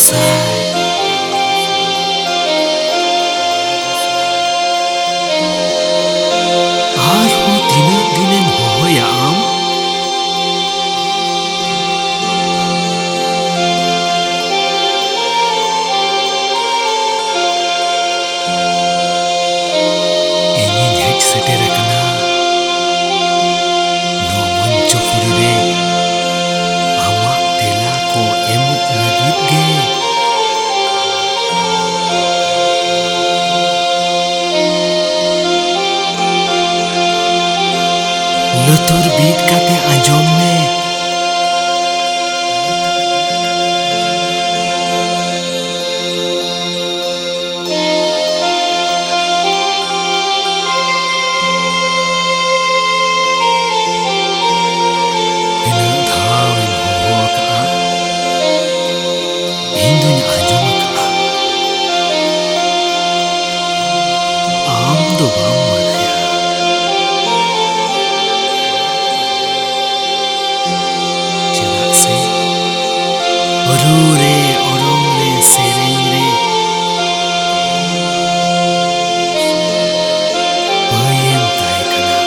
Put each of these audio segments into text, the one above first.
गोसाई आरहों तीनां दिनेम होहोया आम इनिन hedge सेटेर आकना no मंचपुरी रे आमाक तेला को एमोग लागिद गे लुतुर बीट काते आंजोम में इना धावेम होहो का इंदुन आंजोम का आम दो बाम मनाया चेदाग से अरू रे ओरम रे सेरेंग रे बायेम ताहे कना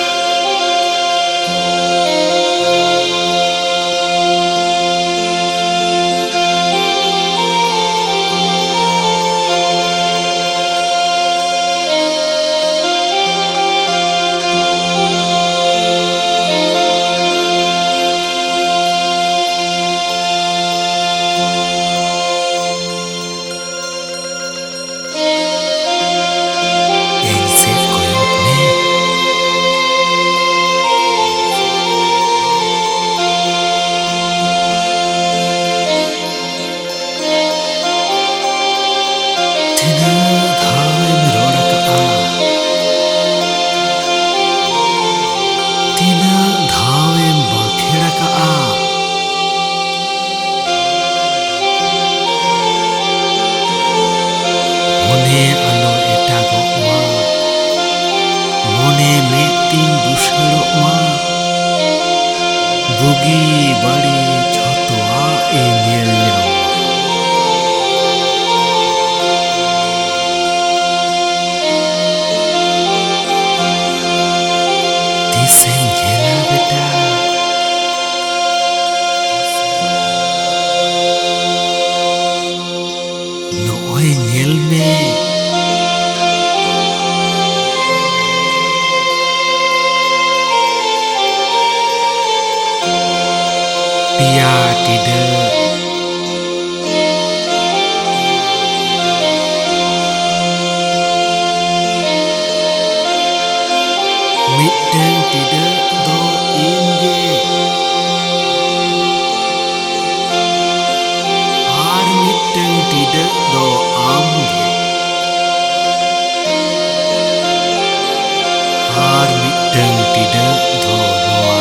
इन सेफ कोयोग में tina धावेम रोड़ा का tina धावेम बाखेड़ा का मोने आलो एटागोग मा मोने मेटिन बुसाड़ोग मा बुगी बाड़ी झोतोआ ए नेल ᱧᱟᱢ तिसेम झेला बेटा नोय नेल में पिया टिडा मिटन टिडा दो इंगे आर मिटन टिडा दो आमगे आर मिटन टिडा दो नोआ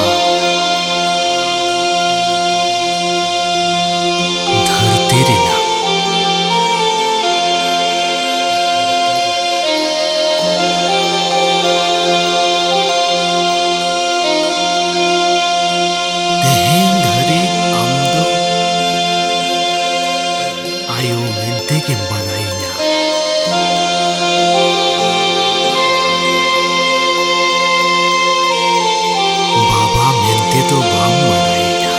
धरती रेना तेहेन धरी आम दो आयो मेनते के बनाइना बाबा मेनते तो बाम बनाइना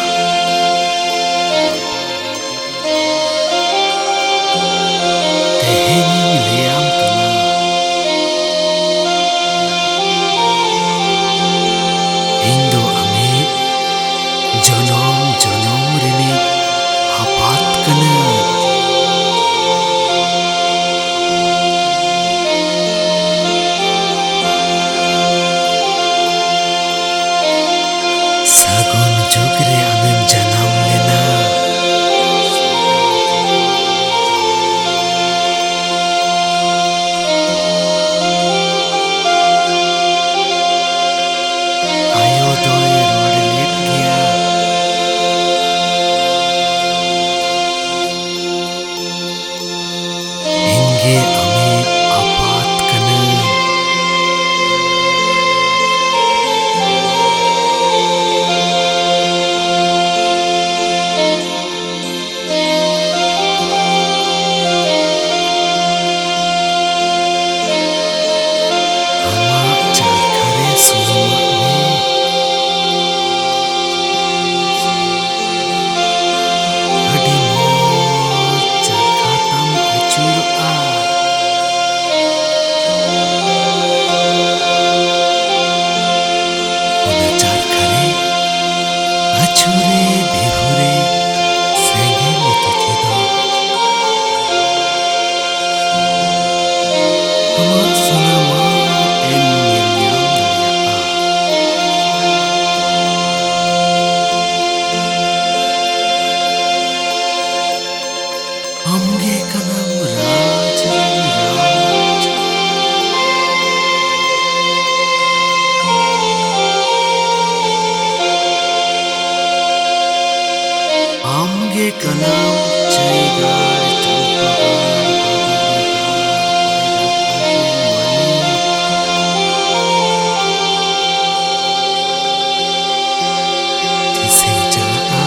तेहेनिन लेयाम कना ᱤᱧ ᱫᱚ ᱟᱢᱤᱡ ᱡᱚᱱᱚᱢ ᱡᱚᱱᱚᱢ ᱨᱤᱱᱤᱡ ᱦᱟᱯᱟᱛ ᱠᱟᱹᱱᱟᱹᱧ Amge kanam Raj Raj. Amge kanam Chaigar Champagar Tisin Jala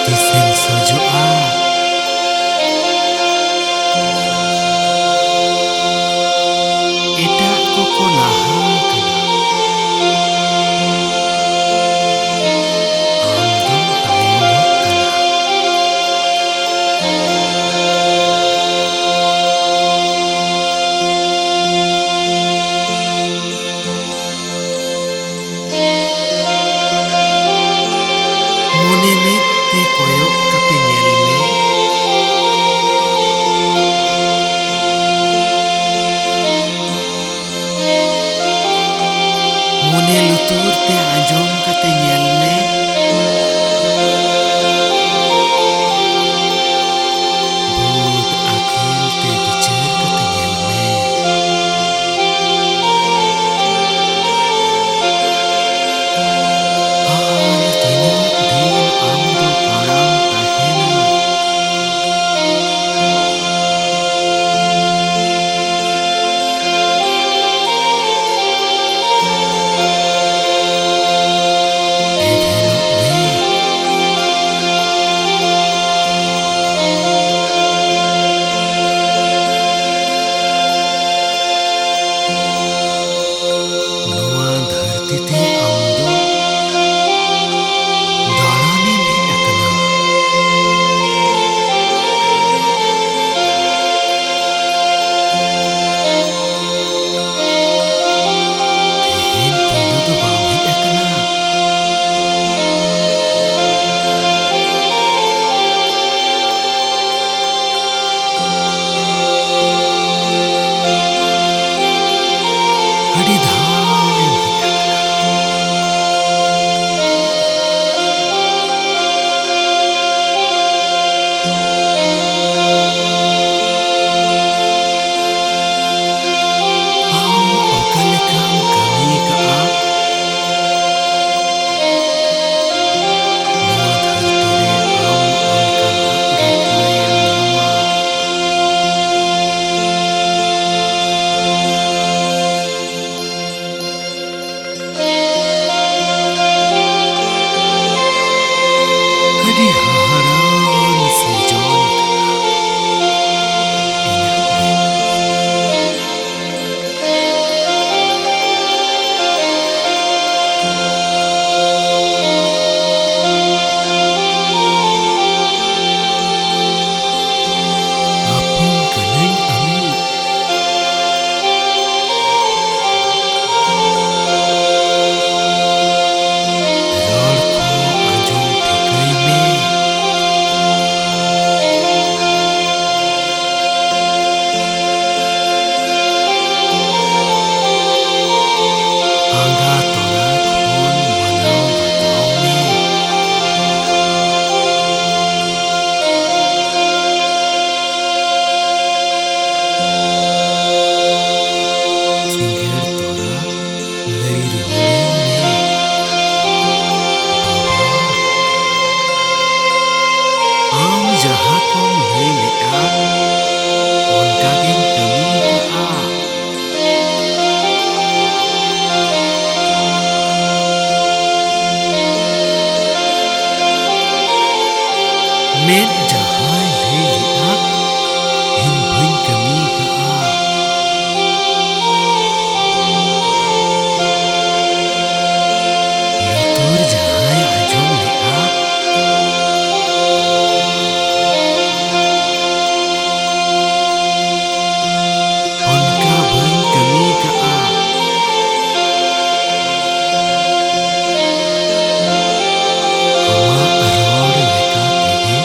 Tisin Sojoa Etak koko naha kana Amdong tayomok kana Mone med te koyok kate nyel me Mone lutur te ajom kate nyel me Bud akhil te bicar kate nyel me Ar tinuk din amdo parang tahena Evenok me Noa dharti te amdo darane me akana Tehen pulu do bang hej akana Adi dhaw em hej akana Am oka lekam kami ka Noa dharti re am onkan hak ge kulayan nyama Adi haharan sirjon kana Inyak ge Apung kaneng ami Ror ko ajom thikai me Angga tora khon manau bataw me Singher tora lai ruhuren me Baba am jaha kom lai lea onka geng kami ka Med jahai lai lea hin bhain kami ka Lutur jahai ajom lea onka bhain kami ka Ama aror leka tege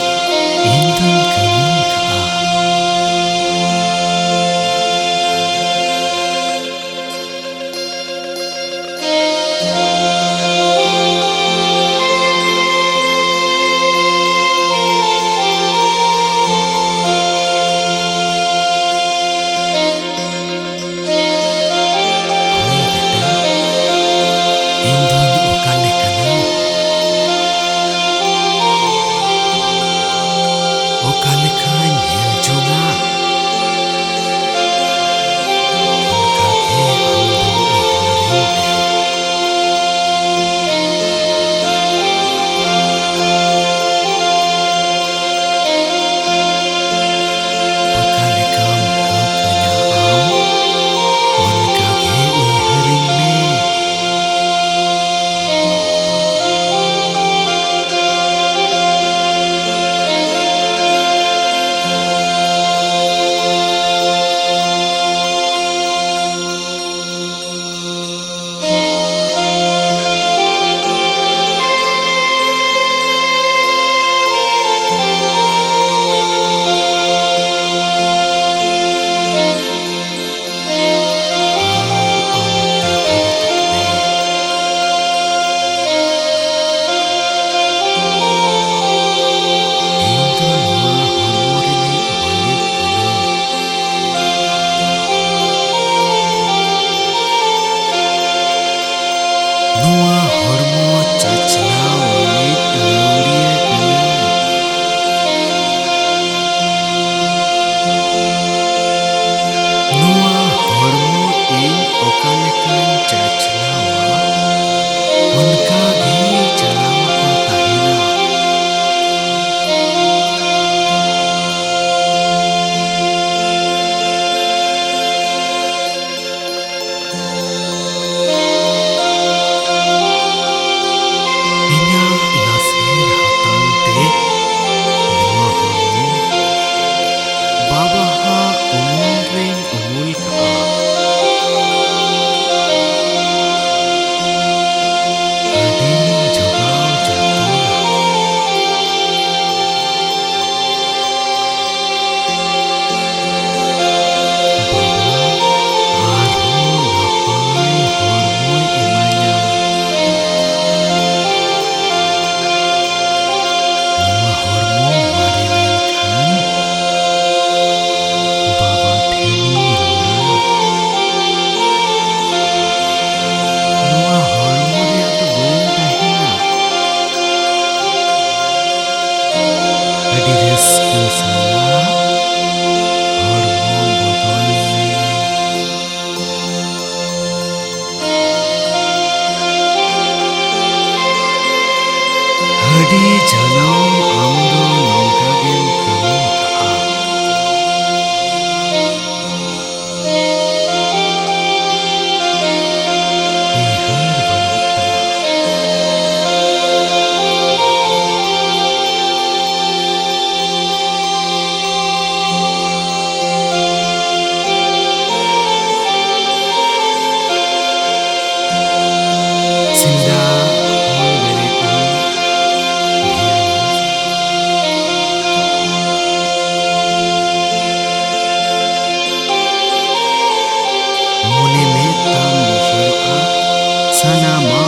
sanama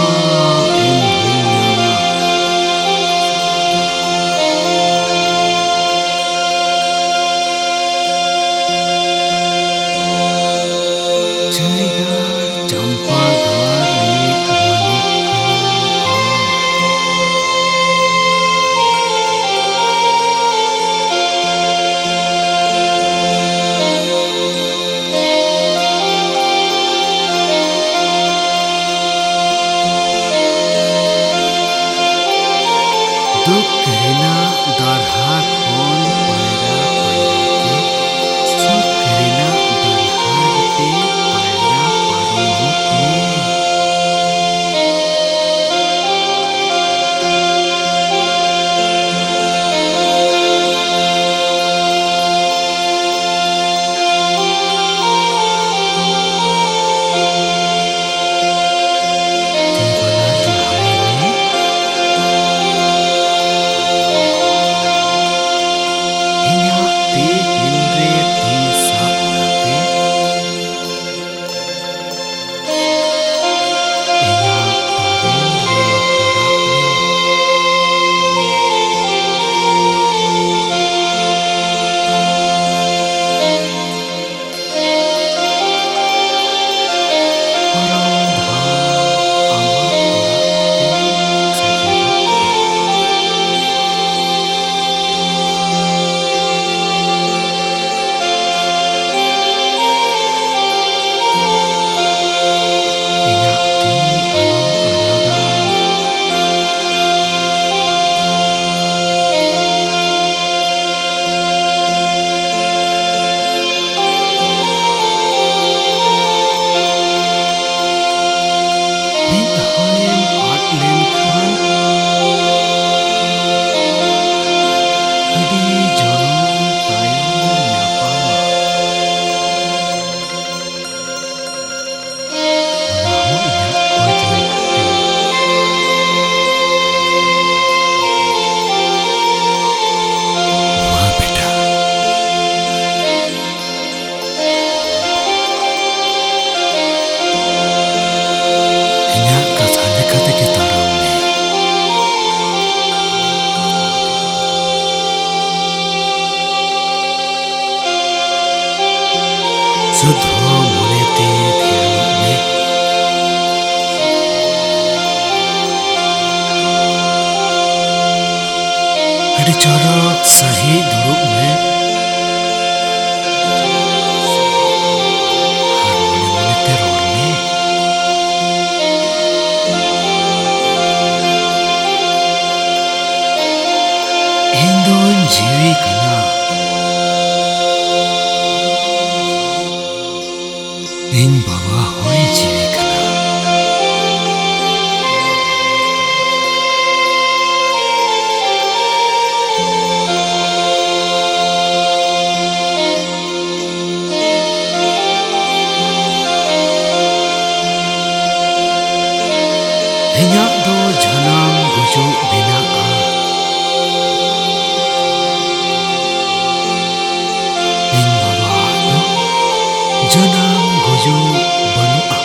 em huinama Jaigar Champagar Nik Manik Duk Rina Darha Khon Paira Paira Ke Suk Rina Darhar Te Paira Paru Me Tiwalar Lahai Me Inyak Te Indre Te Sab Kate Inyak Taren Re Purak Me Orang Dha Ama Purak Te Sejerak Me Inyak Te Along Araga Mid Haem At Lenkhan Adi Jonom Tayom Nyapama Ona ho inyak khoj lekate Ma beta Inyak katha lekate ge taram me Sudho monete dhyanog me Adi chorok sahi duruk me Har mone monete ror me Iñ doñ jiwi kana Iñ baba hoy jiwi kana Iñak do janam gujug bina'a Iñ baba do janam gujug banu'a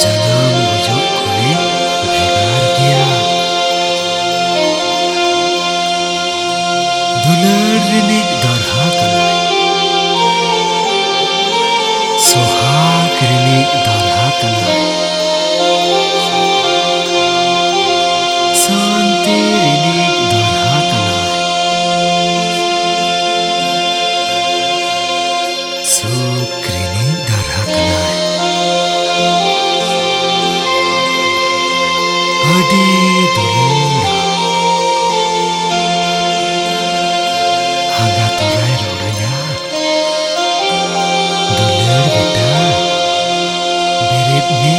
Janam gujug khone bhegar geya Dular rinig darha kanai Sohag rinig darha kanai Santi rinig darha kanai Suk rinig darha kanai Adi dulura Haga torai roranya Dular beta Berit me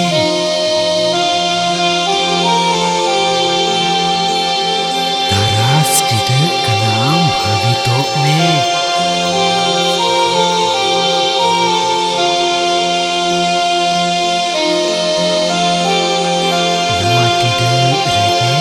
Taras tidak kenam habitok me Nama tidak rege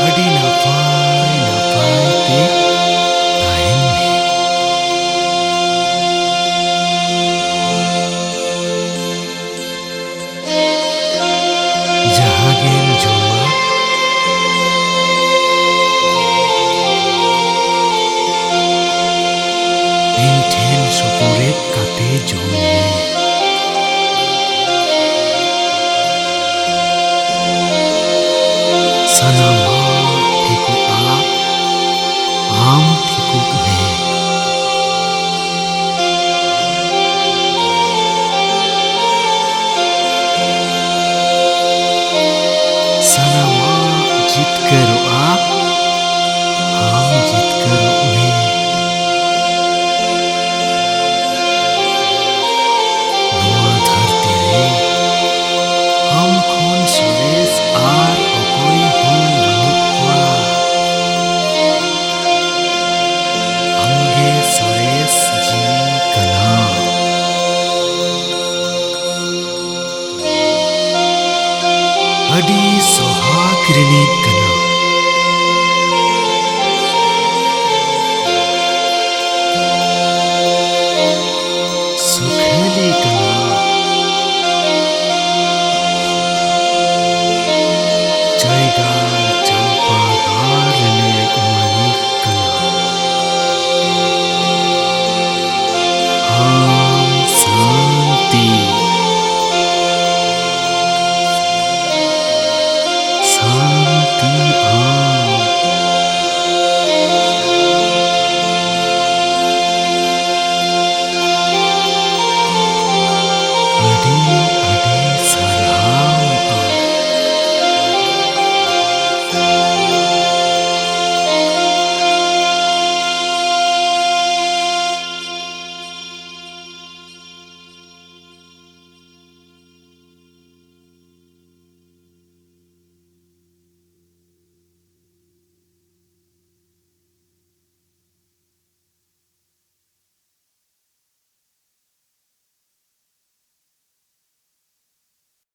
ᱟᱹᱰᱤ ᱱᱟᱯᱟᱭ ᱱᱟᱯᱟᱭ ᱛᱮ ᱛᱟᱦᱮᱱ ᱢᱮ। ᱡᱟᱦᱟᱸ ᱜᱮᱢ ᱡᱚᱢᱟ ᱤᱧ ᱴᱷᱮᱱ ᱥᱩᱯᱩᱨᱮᱫ ᱠᱟᱛᱮ ᱡᱚᱢ ᱢᱮ। ᱥᱟᱱᱟᱢᱟᱜ ᱴᱷᱤᱠᱚᱜᱼᱟ, ᱟᱢ ᱴᱷᱤᱠᱚᱜ ᱢᱮ। ᱥᱟᱱᱟᱢᱟᱜ ᱡᱤᱛᱠᱟᱹᱨᱚᱜᱼᱟ, ᱟᱢ ᱡᱤᱛᱠᱟᱹᱨᱚᱜ ᱢᱮ। ᱱᱚᱣᱟ ᱫᱷᱟᱹᱨᱛᱤ ᱨᱮ ᱟᱢ ᱠᱷᱚᱱ ᱥᱚᱨᱮᱥ ᱟᱨ ᱚᱠᱚᱭ ᱦᱚᱸ ᱵᱟᱹᱱᱩᱜ ᱠᱚᱣᱟ। ᱟᱢᱜᱮ ᱥᱚᱨᱮᱥ ᱡᱤᱣᱤ ᱠᱟᱱᱟᱢ। ᱟᱹᱰᱤ ᱥᱚᱦᱟᱜ ᱨᱤᱱᱤᱡ ᱠᱟᱱᱟᱢ। ᱥᱩᱠᱷᱟᱹᱞᱤ ᱠᱟᱱᱟᱢ। ᱡᱟᱭᱜᱟ